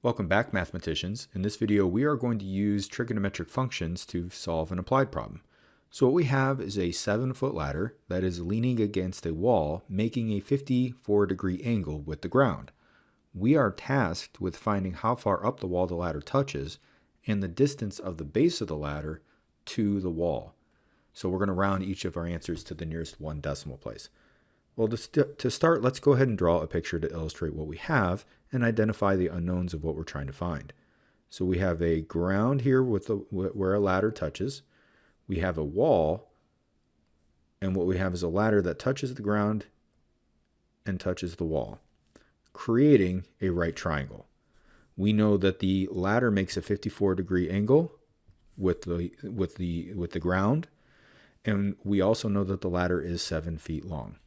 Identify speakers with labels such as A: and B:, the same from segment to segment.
A: Welcome back, mathematicians. In this video, we are going to use trigonometric functions to solve an applied problem. So what we have is a 7-foot ladder that is leaning against a wall, making a 54-degree angle with the ground. We are tasked with finding how far up the wall the ladder touches and the distance of the base of the ladder to the wall. So we're going to round each of our answers to the nearest one decimal place. Well, to start, let's go ahead and draw a picture to illustrate what we have and identify the unknowns of what we're trying to find. So we have a ground here with where a ladder touches. We have a wall, and what we have is a ladder that touches the ground and touches the wall, creating a right triangle. We know that the ladder makes a 54-degree angle with the ground, and we also know that the ladder is 7 feet long.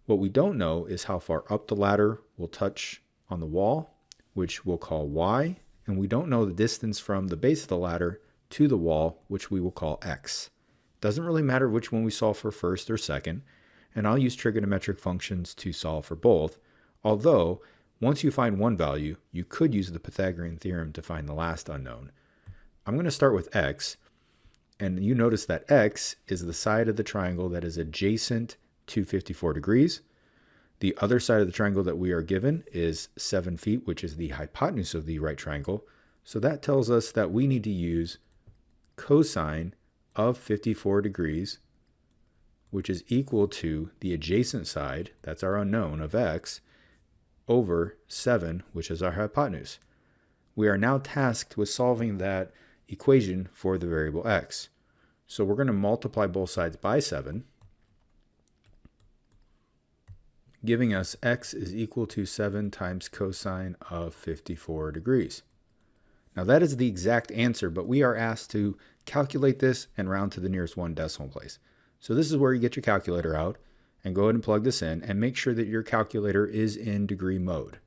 A: What we don't know is how far up the ladder will touch on the wall, which we'll call y, and we don't know the distance from the base of the ladder to the wall, which we will call x. Doesn't really matter which one we solve for first or second, and I'll use trigonometric functions to solve for both, although once you find one value, you could use the Pythagorean theorem to find the last unknown. I'm going to start with x, and you notice that x is the side of the triangle that is adjacent to 54 degrees. The other side of the triangle that we are given is 7 feet, which is the hypotenuse of the right triangle. So that tells us that we need to use cosine of 54 degrees, which is equal to the adjacent side, that's our unknown, of x, over 7, which is our hypotenuse. We are now tasked with solving that equation for the variable x. So we're going to multiply both sides by 7, giving us x is equal to 7 times cosine of 54 degrees. Now that is the exact answer, but we are asked to calculate this and round to the nearest one decimal place. So this is where you get your calculator out and go ahead and plug this in and make sure that your calculator is in degree mode.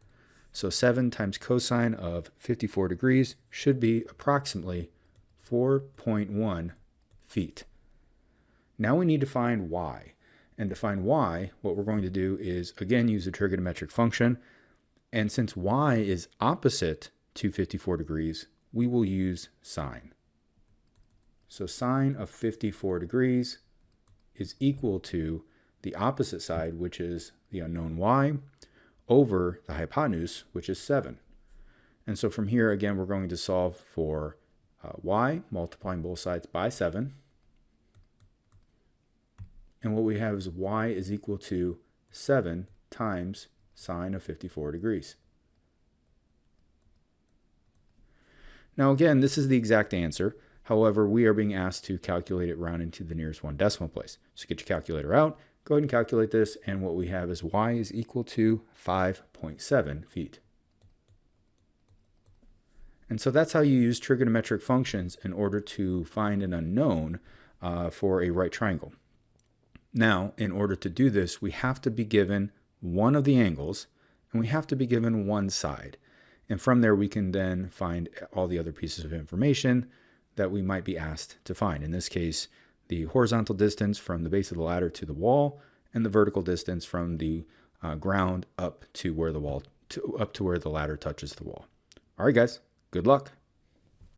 A: So 7 times cosine of 54 degrees should be approximately 4.1 feet. Now we need to find y. And to find y, what we're going to do is, again, use a trigonometric function. And since y is opposite to 54 degrees, we will use sine. So sine of 54 degrees is equal to the opposite side, which is the unknown y, over the hypotenuse, which is 7. And so from here, again, we're going to solve for y, multiplying both sides by 7. And what we have is y is equal to 7 times sine of 54 degrees. Now again, this is the exact answer. However, we are being asked to calculate it rounding to the nearest one decimal place. So get your calculator out, go ahead and calculate this, and what we have is y is equal to 5.7 feet. And so that's how you use trigonometric functions in order to find an unknown for a right triangle. Now, in order to do this, we have to be given one of the angles, and we have to be given one side. And from there, we can then find all the other pieces of information that we might be asked to find. In this case, the horizontal distance from the base of the ladder to the wall, and the vertical distance from the ground up to where the ladder touches the wall. All right, guys, good luck.